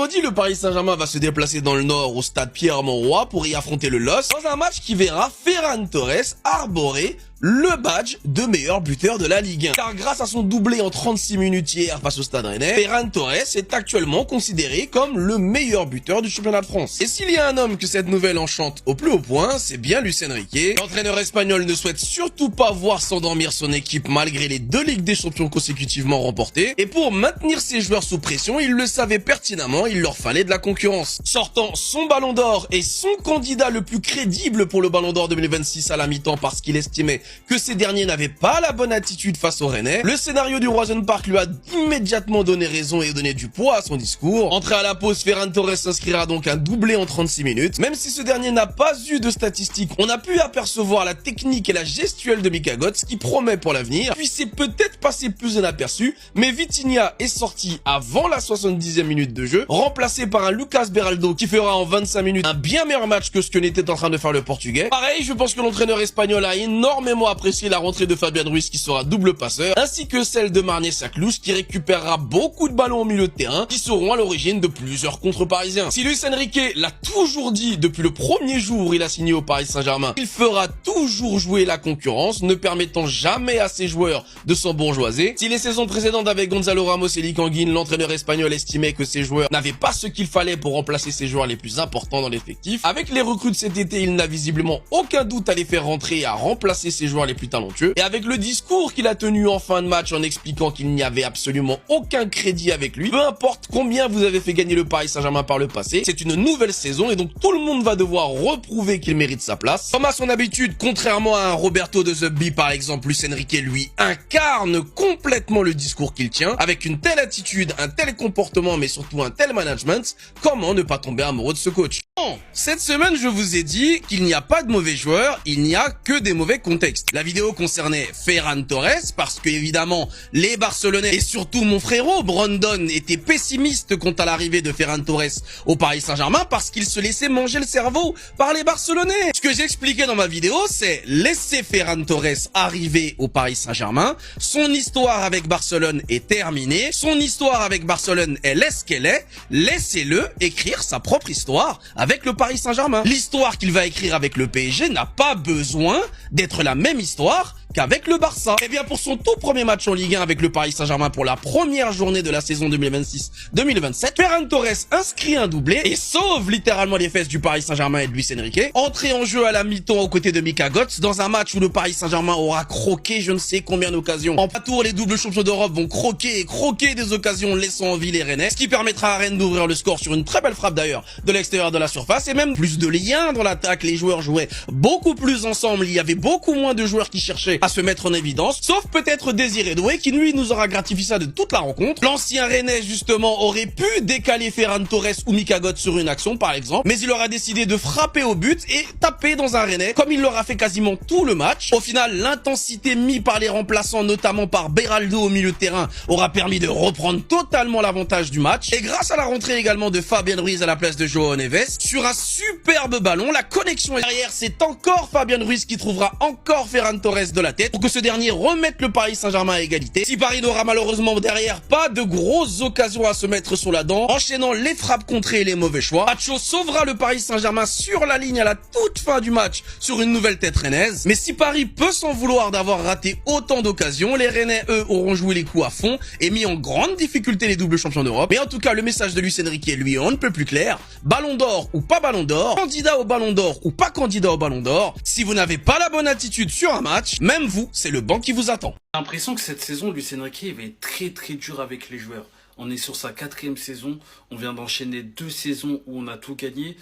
vendredi, le Paris Saint-Germain va se déplacer dans le Nord au stade Pierre-Mauroy pour y affronter le LOSC dans un match qui verra Ferran Torres arborer le badge de meilleur buteur de la Ligue 1. Car grâce à son doublé en 36 minutes hier face au Stade Rennais, Ferran Torres est actuellement considéré comme le meilleur buteur du championnat de France. Et s'il y a un homme que cette nouvelle enchante au plus haut point, c'est bien Luis Enrique. L'entraîneur espagnol ne souhaite surtout pas voir s'endormir son équipe malgré les 2 Ligues des Champions consécutivement remportées. Et pour maintenir ses joueurs sous pression, il le savait pertinemment, il leur fallait de la concurrence. Sortant son ballon d'or et son candidat le plus crédible pour le ballon d'or 2026 à la mi-temps parce qu'il estimait que ces derniers n'avaient pas la bonne attitude face aux Rennais, le scénario du Roison Park lui a immédiatement donné raison et donné du poids à son discours. Entré à la pause, Ferran Torres s'inscrira donc un doublé en 36 minutes. Même si ce dernier n'a pas eu de statistiques, on a pu apercevoir la technique et la gestuelle de Mika Götze qui promet pour l'avenir. Puis c'est peut-être passé plus inaperçu, mais Vitinha est sorti avant la 70e minute de jeu, remplacé par un Lucas Beraldo qui fera en 25 minutes un bien meilleur match que ce que n'était en train de faire le Portugais. Pareil, je pense que l'entraîneur espagnol a énormément apprécié la rentrée de Fabian Ruiz qui sera double passeur, ainsi que celle de Marnez Saclous qui récupérera beaucoup de ballons au milieu de terrain qui seront à l'origine de plusieurs contres parisiens. Si Luis Enrique l'a toujours dit depuis le premier jour où il a signé au Paris Saint-Germain, il fera toujours jouer la concurrence, ne permettant jamais à ses joueurs de s'embourgeoiser. Si les saisons précédentes avec Gonzalo Ramos et Likanguin, l'entraîneur espagnol estimait que ses joueurs n'avaient pas ce qu'il fallait pour remplacer ses joueurs les plus importants dans l'effectif, avec les recrues de cet été, il n'a visiblement aucun doute à les faire rentrer et à remplacer ses joueurs les plus talentueux. Et avec le discours qu'il a tenu en fin de match en expliquant qu'il n'y avait absolument aucun crédit avec lui, peu importe combien vous avez fait gagner le Paris Saint-Germain par le passé, c'est une nouvelle saison et donc tout le monde va devoir reprouver qu'il mérite sa place. Comme à son habitude, contrairement à un Roberto de Zerbi par exemple, Luis Enrique lui incarne complètement le discours qu'il tient. Avec une telle attitude, un tel comportement mais surtout un tel management, comment ne pas tomber amoureux de ce coach? Bon, cette semaine je vous ai dit qu'il n'y a pas de mauvais joueurs, il n'y a que des mauvais contextes. La vidéo concernait Ferran Torres parce que évidemment les Barcelonais et surtout mon frérot Brandon étaient pessimistes quant à l'arrivée de Ferran Torres au Paris Saint-Germain parce qu'il se laissait manger le cerveau par les Barcelonais. Ce que j'expliquais dans ma vidéo, c'est laisser Ferran Torres arriver au Paris Saint-Germain. Son histoire avec Barcelone est terminée. Son histoire avec Barcelone, elle est ce qu'elle est. Laissez-le écrire sa propre histoire avec le Paris Saint-Germain. L'histoire qu'il va écrire avec le PSG n'a pas besoin d'être la même histoire qu'avec le Barça. Et bien pour son tout premier match en Ligue 1 avec le Paris Saint-Germain pour la première journée de la saison 2026-2027, Ferran Torres inscrit un doublé et sauve littéralement les fesses du Paris Saint-Germain et de Luis Enrique. Entré en jeu à la mi-temps aux côtés de Mika Götze dans un match où le Paris Saint-Germain aura croqué je ne sais combien d'occasions. En tour, les doubles champions d'Europe vont croquer et croquer des occasions laissant en vie les Rennais, ce qui permettra à Rennes d'ouvrir le score sur une très belle frappe d'ailleurs de l'extérieur de la surface et même plus de liens dans l'attaque. Les joueurs jouaient beaucoup plus ensemble, il y avait beaucoup moins de joueurs qui cherchaient à se mettre en évidence, sauf peut-être Désiré Doué qui lui nous aura gratifié ça de toute la rencontre. L'ancien Rennais justement aurait pu décaler Ferran Torres ou Mika Götze sur une action par exemple, mais il aura décidé de frapper au but et taper dans un Rennais comme il l'aura fait quasiment tout le match. Au final, l'intensité mise par les remplaçants, notamment par Beraldo au milieu de terrain, aura permis de reprendre totalement l'avantage du match et grâce à la rentrée également de Fabian Ruiz à la place de João Neves sur un superbe ballon, la connexion est derrière, c'est encore Fabian Ruiz qui trouvera encore Ferran Torres de la tête pour que ce dernier remette le Paris Saint-Germain à égalité. Si Paris n'aura malheureusement derrière pas de grosses occasions à se mettre sur la dent, enchaînant les frappes contrées et les mauvais choix, Pacho sauvera le Paris Saint-Germain sur la ligne à la toute fin du match sur une nouvelle tête rennaise. Mais si Paris peut s'en vouloir d'avoir raté autant d'occasions, les Rennais eux auront joué les coups à fond et mis en grande difficulté les doubles champions d'Europe. Mais en tout cas, le message de Luis Enrique lui on ne peut plus clair. Ballon d'or ou pas ballon d'or, candidat au ballon d'or ou pas candidat au ballon d'or, si vous n'avez pas la bonne attitude sur un match, même vous, c'est le banc qui vous attend. J'ai l'impression que cette saison, Luis Enrique va être très dur avec les joueurs. On est sur sa 4e saison, on vient d'enchaîner 2 saisons où on a tout gagné.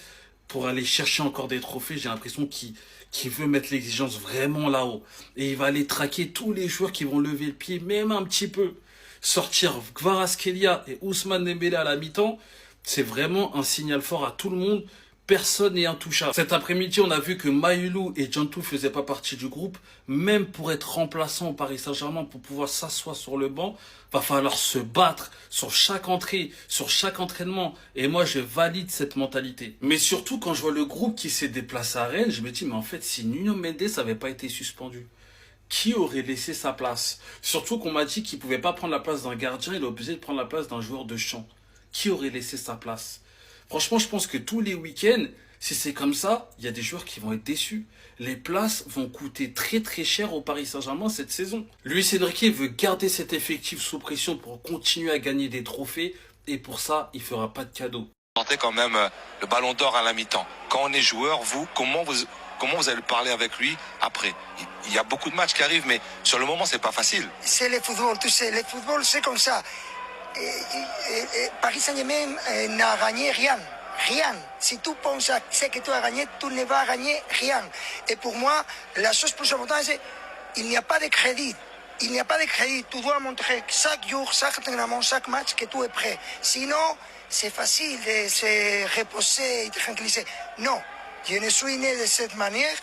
Pour aller chercher encore des trophées, j'ai l'impression qu'il veut mettre l'exigence vraiment là-haut. Et il va aller traquer tous les joueurs qui vont lever le pied, même un petit peu. Sortir Kvaratskhelia et Ousmane Dembélé à la mi-temps, c'est vraiment un signal fort à tout le monde. Personne n'est intouchable. Cet après-midi, on a vu que Maïlou et Djantou faisaient pas partie du groupe. Même pour être remplaçant au Paris Saint-Germain, pour pouvoir s'asseoir sur le banc, va falloir se battre sur chaque entrée, sur chaque entraînement. Et moi, je valide cette mentalité. Mais surtout, quand je vois le groupe qui s'est déplacé à Rennes, je me dis, mais en fait, si Nuno Mendes n'avait pas été suspendu, qui aurait laissé sa place? Surtout qu'on m'a dit qu'il pouvait pas prendre la place d'un gardien, il est obligé de prendre la place d'un joueur de champ. qui aurait laissé sa place? Franchement, je pense que tous les week-ends, si c'est comme ça, il y a des joueurs qui vont être déçus. Les places vont coûter très très cher au Paris Saint-Germain cette saison. Luis Enrique veut garder cet effectif sous pression pour continuer à gagner des trophées et pour ça, il fera pas de cadeau. Tentez quand même le ballon d'or à la mi-temps. Quand on est joueur, comment vous allez parler avec lui après? Il y a beaucoup de matchs qui arrivent, mais sur le moment, c'est pas facile. C'est le football, tu sais, le football c'est comme ça. Paris Saint-Germain n'a gagné rien. Rien. Si tu penses à ce que tu as gagné, tu ne vas gagner rien. Et pour moi, la chose plus importante, c'est qu'il n'y a pas de crédit. Il n'y a pas de crédit. Tu dois montrer chaque jour, chaque entraînement, chaque match que tu es prêt. Sinon, c'est facile de se reposer et de tranquilliser. Non, je ne suis né de cette manière.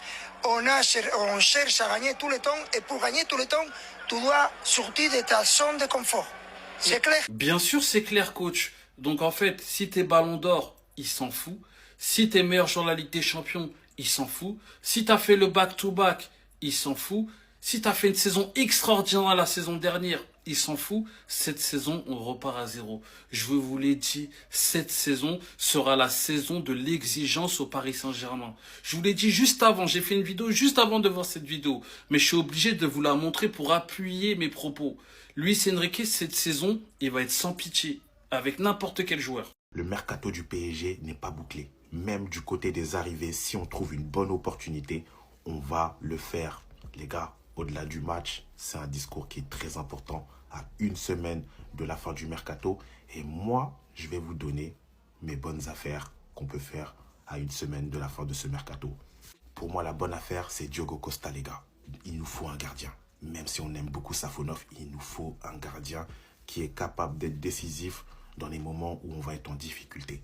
On cherche à gagner tout le temps. Et pour gagner tout le temps, tu dois sortir de ta zone de confort. C'est clair? Bien sûr, c'est clair, coach. Donc en fait, si t'es ballon d'or, il s'en fout. Si t'es meilleur joueur de la Ligue des Champions, il s'en fout. Si t'as fait le back-to-back, il s'en fout. Si t'as fait une saison extraordinaire la saison dernière, il s'en fout. Cette saison, on repart à zéro. Je vous l'ai dit, cette saison sera la saison de l'exigence au Paris Saint-Germain. Je vous l'ai dit juste avant, j'ai fait une vidéo juste avant de voir cette vidéo. Mais je suis obligé de vous la montrer pour appuyer mes propos. Luis Enrique, cette saison, il va être sans pitié avec n'importe quel joueur. Le mercato du PSG n'est pas bouclé. Même du côté des arrivées, si on trouve une bonne opportunité, on va le faire. Les gars, au-delà du match, c'est un discours qui est très important à une semaine de la fin du mercato. Et moi, je vais vous donner mes bonnes affaires qu'on peut faire à une semaine de la fin de ce mercato. Pour moi, la bonne affaire, c'est Diogo Costa, les gars. Il nous faut un gardien. Même si on aime beaucoup Safonov, il nous faut un gardien qui est capable d'être décisif dans les moments où on va être en difficulté.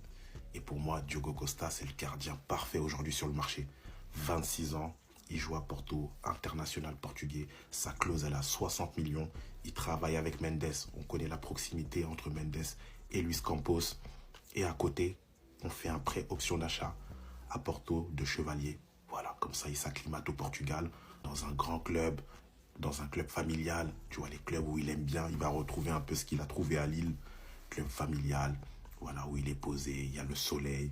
Et pour moi, Diogo Costa, c'est le gardien parfait aujourd'hui sur le marché. 26 ans, il joue à Porto, international portugais. Sa clause, elle a 60 millions. Il travaille avec Mendes. On connaît la proximité entre Mendes et Luis Campos. Et à côté, on fait un prêt option d'achat à Porto de Chevalier. Voilà, comme ça, il s'acclimate au Portugal, dans un grand club, dans un club familial. Tu vois, les clubs où il aime bien, il va retrouver un peu ce qu'il a trouvé à Lille. Club familial, voilà, où il est posé, il y a le soleil.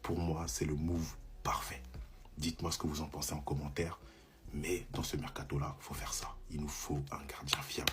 Pour moi, c'est le move parfait. Dites-moi ce que vous en pensez en commentaire. Mais dans ce mercato-là, il faut faire ça. Il nous faut un gardien fiable.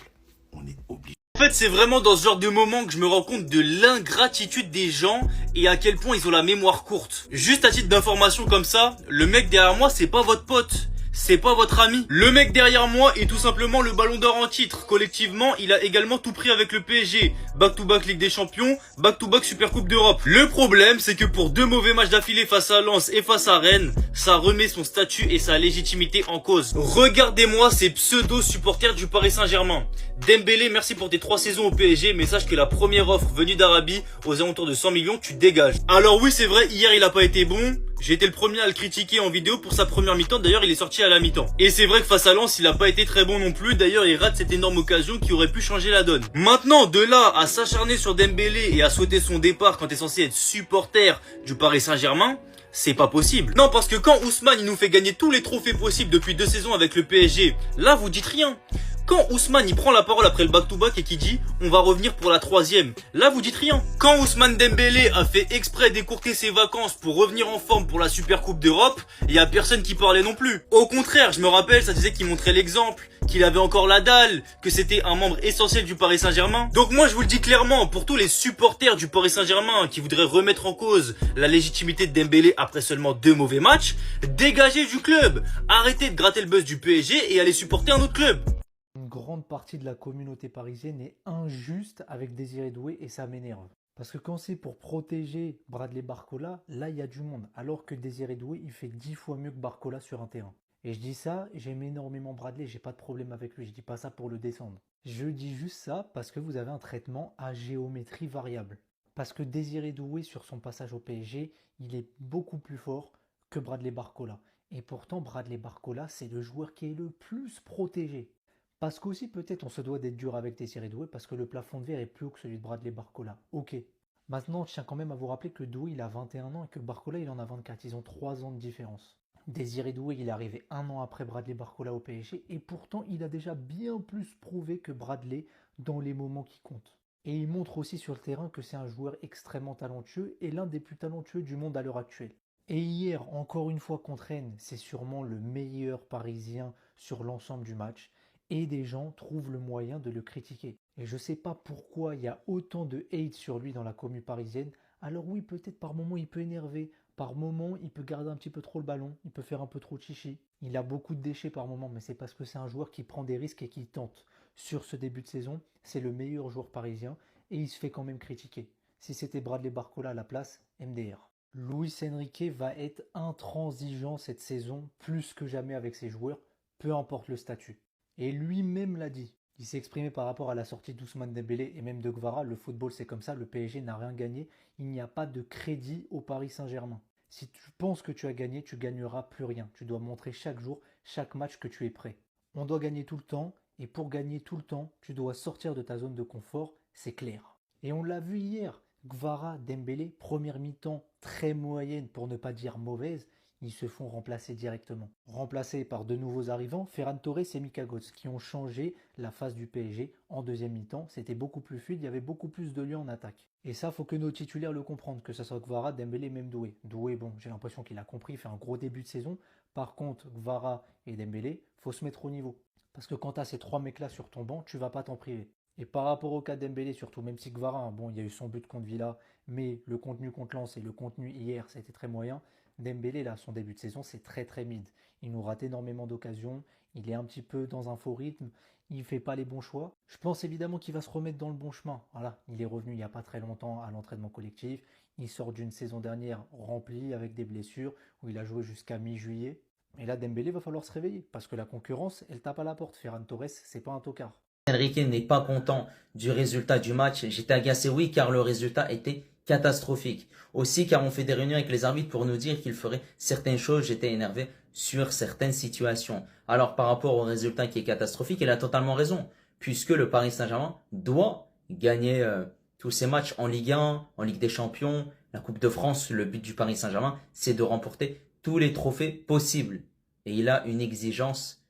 On est obligé. En fait, c'est vraiment dans ce genre de moment que je me rends compte de l'ingratitude des gens et à quel point ils ont la mémoire courte. Juste à titre d'information comme ça, le mec derrière moi, c'est pas votre pote. C'est pas votre ami. Le mec derrière moi est tout simplement le ballon d'or en titre. Collectivement, il a également tout pris avec le PSG. Back-to-back Ligue des Champions, back-to-back Super Coupe d'Europe. Le problème, c'est que pour 2 mauvais matchs d'affilée face à Lens et face à Rennes, ça remet son statut et sa légitimité en cause. Regardez-moi ces pseudo-supporters du Paris Saint-Germain. Dembélé, merci pour tes 3 saisons au PSG, mais sache que la première offre venue d'Arabie, aux alentours de 100 millions, tu dégages. Alors oui, c'est vrai, hier il a pas été bon. J'ai été le premier à le critiquer en vidéo pour sa première mi-temps, d'ailleurs il est sorti à la mi-temps. Et c'est vrai que face à Lens, il a pas été très bon non plus, d'ailleurs il rate cette énorme occasion qui aurait pu changer la donne. Maintenant, de là à s'acharner sur Dembélé et à souhaiter son départ quand t'es censé être supporter du Paris Saint-Germain, c'est pas possible. Non, parce que quand Ousmane il nous fait gagner tous les trophées possibles depuis 2 saisons avec le PSG, là vous dites rien. Quand Ousmane il prend la parole après le back-to-back et qui dit on va revenir pour la 3e, là vous dites rien. Quand Ousmane Dembélé a fait exprès d'écourter ses vacances pour revenir en forme pour la Super Coupe d'Europe, il y a personne qui parlait non plus. Au contraire, je me rappelle, ça disait qu'il montrait l'exemple, qu'il avait encore la dalle, que c'était un membre essentiel du Paris Saint-Germain. Donc moi je vous le dis clairement, pour tous les supporters du Paris Saint-Germain qui voudraient remettre en cause la légitimité de Dembélé après seulement 2 mauvais matchs, dégagez du club, arrêtez de gratter le buzz du PSG et allez supporter un autre club. Une grande partie de la communauté parisienne est injuste avec Désiré Doué et ça m'énerve. Parce que quand c'est pour protéger Bradley Barcola, là il y a du monde. Alors que Désiré Doué, il fait 10 fois mieux que Barcola sur un terrain. Et je dis ça, j'aime énormément Bradley, j'ai pas de problème avec lui, je dis pas ça pour le descendre. Je dis juste ça parce que vous avez un traitement à géométrie variable. Parce que Désiré Doué, sur son passage au PSG, il est beaucoup plus fort que Bradley Barcola. Et pourtant, Bradley Barcola, c'est le joueur qui est le plus protégé. Parce qu'aussi peut-être on se doit d'être dur avec Désiré Doué parce que le plafond de verre est plus haut que celui de Bradley Barcola. Ok. Maintenant, je tiens quand même à vous rappeler que Doué il a 21 ans et que Barcola il en a 24. Ils ont 3 ans de différence. Désiré Doué il est arrivé 1 an après Bradley Barcola au PSG et pourtant il a déjà bien plus prouvé que Bradley dans les moments qui comptent. Et il montre aussi sur le terrain que c'est un joueur extrêmement talentueux et l'un des plus talentueux du monde à l'heure actuelle. Et hier, encore une fois contre Rennes, c'est sûrement le meilleur Parisien sur l'ensemble du match. Et des gens trouvent le moyen de le critiquer. Et je ne sais pas pourquoi il y a autant de hate sur lui dans la commu parisienne. Alors oui, peut-être par moment il peut énerver, par moment il peut garder un petit peu trop le ballon, il peut faire un peu trop de chichi. Il a beaucoup de déchets par moment, mais c'est parce que c'est un joueur qui prend des risques et qui tente. Sur ce début de saison, c'est le meilleur joueur parisien et il se fait quand même critiquer. Si c'était Bradley Barcola à la place, MDR. Luis Enrique va être intransigeant cette saison, plus que jamais avec ses joueurs, peu importe le statut. Et lui-même l'a dit. Il s'est exprimé par rapport à la sortie d'Ousmane Dembélé et même de Kvara. Le football, c'est comme ça. Le PSG n'a rien gagné. Il n'y a pas de crédit au Paris Saint-Germain. Si tu penses que tu as gagné, tu gagneras plus rien. Tu dois montrer chaque jour, chaque match que tu es prêt. On doit gagner tout le temps. Et pour gagner tout le temps, tu dois sortir de ta zone de confort. C'est clair. Et on l'a vu hier. Kvara, Dembélé, première mi-temps très moyenne pour ne pas dire mauvaise. Ils se font remplacer directement. Remplacés par de nouveaux arrivants, Ferran Torres et Mika Götze, qui ont changé la phase du PSG en deuxième mi-temps. C'était beaucoup plus fluide, il y avait beaucoup plus de lieux en attaque. Et ça, faut que nos titulaires le comprennent, que ce soit Kvara, Dembélé, même Doué. Doué, bon, j'ai l'impression qu'il a compris, il fait un gros début de saison. Par contre, Kvara et Dembélé, faut se mettre au niveau. Parce que quand tu as ces trois mecs-là sur ton banc, tu vas pas t'en priver. Et par rapport au cas Dembélé surtout, même si Kvara, bon, il y a eu son but contre Villa, mais le contenu contre Lens et le contenu hier, ça a été très moyen. Dembélé, là, son début de saison, c'est très très mid. Il nous rate énormément d'occasions, il est un petit peu dans un faux rythme, il ne fait pas les bons choix. Je pense évidemment qu'il va se remettre dans le bon chemin. Voilà, il est revenu il n'y a pas très longtemps à l'entraînement collectif. Il sort d'une saison dernière remplie avec des blessures, où il a joué jusqu'à mi-juillet. Et là, Dembélé va falloir se réveiller, parce que la concurrence, elle tape à la porte. Ferran Torres, c'est pas un tocard. Enrique n'est pas content du résultat du match. J'étais agacé, oui, car le résultat était catastrophique. Aussi, car on fait des réunions avec les arbitres pour nous dire qu'ils feraient certaines choses. J'étais énervé sur certaines situations. Alors, par rapport au résultat qui est catastrophique, il a totalement raison, puisque le Paris Saint-Germain doit gagner tous ses matchs en Ligue 1, en Ligue des Champions, la Coupe de France. Le but du Paris Saint-Germain, c'est de remporter tous les trophées possibles. Et il a une exigence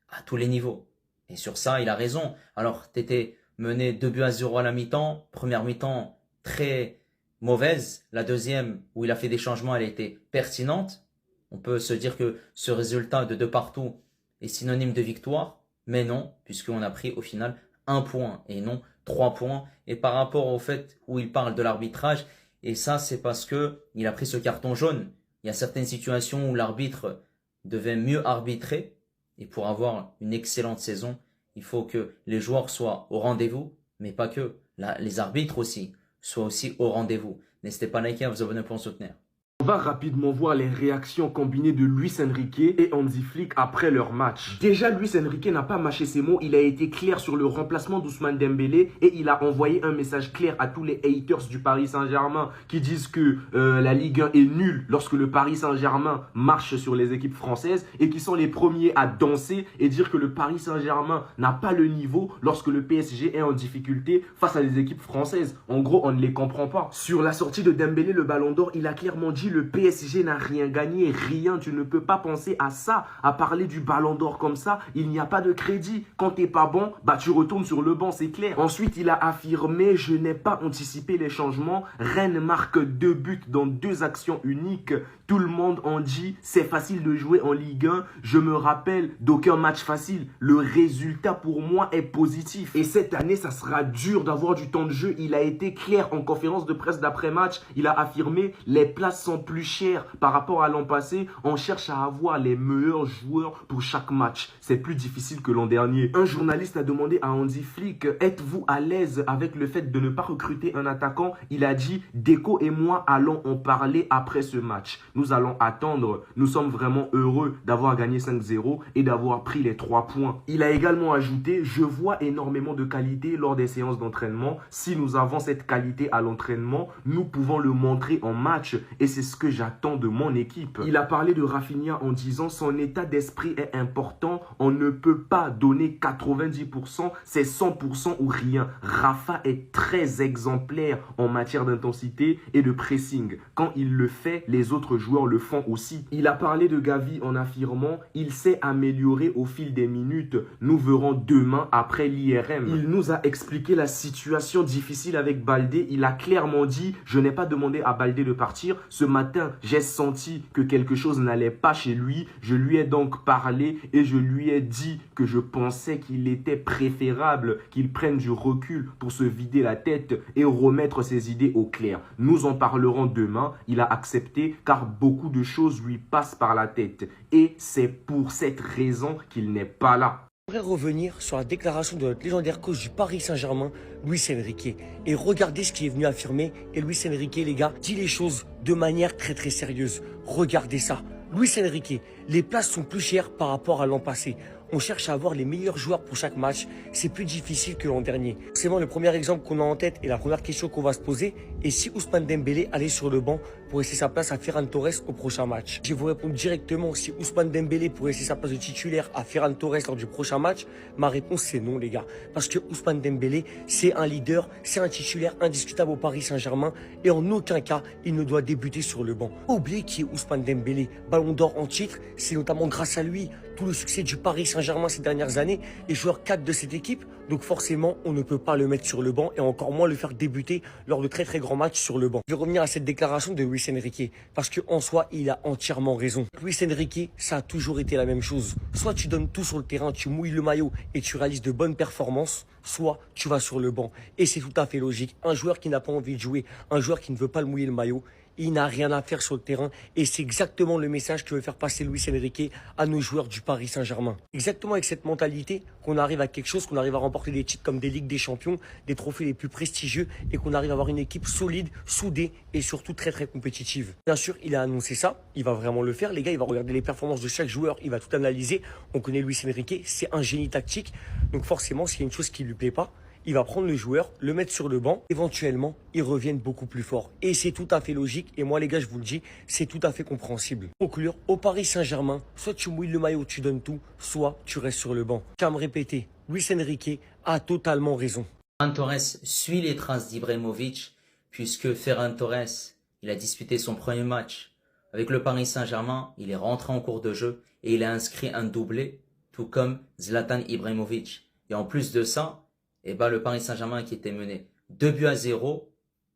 à tous les niveaux. Et sur ça, il a raison. Alors, t'étais mené 2-0 à la mi-temps. Première mi-temps très mauvaise. La deuxième, où il a fait des changements, elle était pertinente. On peut se dire que ce résultat de 2 partout est synonyme de victoire. Mais non, puisqu'on a pris au final 1 point et non 3 points. Et par rapport au fait où il parle de l'arbitrage, et ça, c'est parce que il a pris ce carton jaune. Il y a certaines situations où l'arbitre devait mieux arbitrer. Et pour avoir une excellente saison, il faut que les joueurs soient au rendez-vous, mais pas que. Là, les arbitres aussi soient aussi au rendez-vous. N'hésitez pas à liker et à vous abonner pour me soutenir. On va rapidement voir les réactions combinées de Luis Enrique et Hansi Flick après leur match. Déjà, Luis Enrique n'a pas mâché ses mots, il a été clair sur le remplacement d'Ousmane Dembélé et il a envoyé un message clair à tous les haters du Paris Saint-Germain qui disent que la Ligue 1 est nulle lorsque le Paris Saint-Germain marche sur les équipes françaises et qui sont les premiers à danser et dire que le Paris Saint-Germain n'a pas le niveau lorsque le PSG est en difficulté face à des équipes françaises. En gros, on ne les comprend pas. Sur la sortie de Dembélé, le Ballon d'Or, il a clairement dit le PSG n'a rien gagné, rien, tu ne peux pas penser à ça, à parler du Ballon d'Or comme ça, il n'y a pas de crédit. Quand t'es pas bon, bah tu retournes sur le banc, c'est clair. Ensuite, il a affirmé, je n'ai pas anticipé les changements, Rennes marque 2 buts dans 2 actions uniques. Tout le monde en dit, c'est facile de jouer en Ligue 1. Je me rappelle d'aucun match facile. Le résultat pour moi est positif. Et cette année, ça sera dur d'avoir du temps de jeu. Il a été clair en conférence de presse d'après-match. Il a affirmé, les places sont plus chères par rapport à l'an passé. On cherche à avoir les meilleurs joueurs pour chaque match. C'est plus difficile que l'an dernier. Un journaliste a demandé à Hansi Flick, êtes-vous à l'aise avec le fait de ne pas recruter un attaquant? Il a dit, Deco et moi allons en parler après ce match. Nous allons attendre. Nous sommes vraiment heureux d'avoir gagné 5-0 et d'avoir pris les 3 points. Il a également ajouté, je vois énormément de qualité lors des séances d'entraînement. Si nous avons cette qualité à l'entraînement, nous pouvons le montrer en match. Et c'est ce que j'attends de mon équipe. Il a parlé de Rafinha en disant son état d'esprit est important. On ne peut pas donner 90%, c'est 100% ou rien. Rafa est très exemplaire en matière d'intensité et de pressing. Quand il le fait, les autres joueurs le font aussi. Il a parlé de Gavi en affirmant « Il s'est amélioré au fil des minutes. Nous verrons demain après l'IRM. » Il nous a expliqué la situation difficile avec Baldé. Il a clairement dit « Je n'ai pas demandé à Baldé de partir. Ce matin, j'ai senti que quelque chose n'allait pas chez lui. Je lui ai donc parlé et je lui ai dit que je pensais qu'il était préférable qu'il prenne du recul pour se vider la tête et remettre ses idées au clair. Nous en parlerons demain. » Il a accepté car beaucoup de choses lui passent par la tête. Et c'est pour cette raison qu'il n'est pas là. J'aimerais revenir sur la déclaration de notre légendaire coach du Paris Saint-Germain, Luis Enrique. Et regardez ce qu'il est venu affirmer. Et Luis Enrique, les gars, dit les choses de manière très sérieuse. Regardez ça. Luis Enrique, les places sont plus chères par rapport à l'an passé. On cherche à avoir les meilleurs joueurs pour chaque match. C'est plus difficile que l'an dernier. C'est le premier exemple qu'on a en tête et la première question qu'on va se poser est si Ousmane Dembélé allait sur le banc pour laisser sa place à Ferran Torres au prochain match. Je vais vous répondre directement si Ousmane Dembélé pourrait laisser sa place de titulaire à Ferran Torres lors du prochain match. Ma réponse c'est non les gars. Parce que Ousmane Dembélé c'est un leader, c'est un titulaire indiscutable au Paris Saint-Germain et en aucun cas il ne doit débuter sur le banc. Oubliez qui est Ousmane Dembélé. Ballon d'or en titre, c'est notamment grâce à lui tout le succès du Paris Saint-Germain ces dernières années et joueur 4 de cette équipe. Donc forcément, on ne peut pas le mettre sur le banc et encore moins le faire débuter lors de très grands matchs sur le banc. Je vais revenir à cette déclaration de Luis Enrique parce qu'en soi, il a entièrement raison. Luis Enrique, ça a toujours été la même chose. Soit tu donnes tout sur le terrain, tu mouilles le maillot et tu réalises de bonnes performances, soit tu vas sur le banc. Et c'est tout à fait logique. Un joueur qui n'a pas envie de jouer, un joueur qui ne veut pas le mouiller le maillot, il n'a rien à faire sur le terrain et c'est exactement le message que veut faire passer Luis Enrique à nos joueurs du Paris Saint-Germain. Exactement avec cette mentalité qu'on arrive à quelque chose, qu'on arrive à remporter des titres comme des Ligues des Champions, des trophées les plus prestigieux et qu'on arrive à avoir une équipe solide, soudée et surtout très compétitive. Bien sûr, il a annoncé ça, il va vraiment le faire. Les gars, il va regarder les performances de chaque joueur, il va tout analyser. On connaît Luis Enrique, c'est un génie tactique. Donc forcément, s'il y a une chose qui ne lui plaît pas, il va prendre le joueur, le mettre sur le banc. Éventuellement, ils reviennent beaucoup plus fort. Et c'est tout à fait logique. Et moi, les gars, je vous le dis, c'est tout à fait compréhensible. Pour conclure, au Paris Saint-Germain, soit tu mouilles le maillot, tu donnes tout, soit tu restes sur le banc. Je tiens à me répéter, Luis Enrique a totalement raison. Ferran Torres suit les traces d'Ibrahimovic, puisque Ferran Torres, il a disputé son premier match avec le Paris Saint-Germain, il est rentré en cours de jeu et il a inscrit un doublé, tout comme Zlatan Ibrahimovic. Et en plus de ça, le Paris Saint-Germain qui était mené 2-0,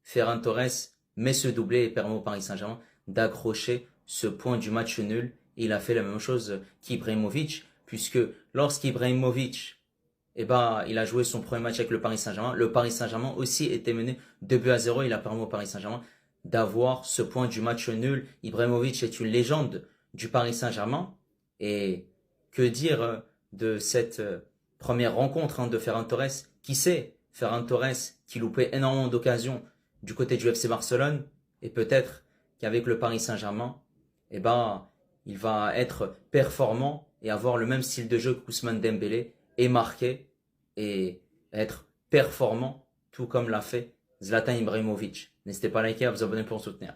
Ferran Torres met ce doublé et permet au Paris Saint-Germain d'accrocher ce point du match nul. Il a fait la même chose qu'Ibrahimovic, puisque lorsqu'Ibrahimovic il a joué son premier match avec le Paris Saint-Germain aussi était mené 2-0. Il a permis au Paris Saint-Germain d'avoir ce point du match nul. Ibrahimovic est une légende du Paris Saint-Germain. Et que dire de cette première rencontre de Ferran Torres? Qui sait, Ferran Torres qui loupait énormément d'occasions du côté du FC Barcelone. Et peut-être qu'avec le Paris Saint-Germain, il va être performant et avoir le même style de jeu qu'Ousmane Dembélé et marquer et être performant tout comme l'a fait Zlatan Ibrahimovic. N'hésitez pas à liker et à vous abonner pour me soutenir.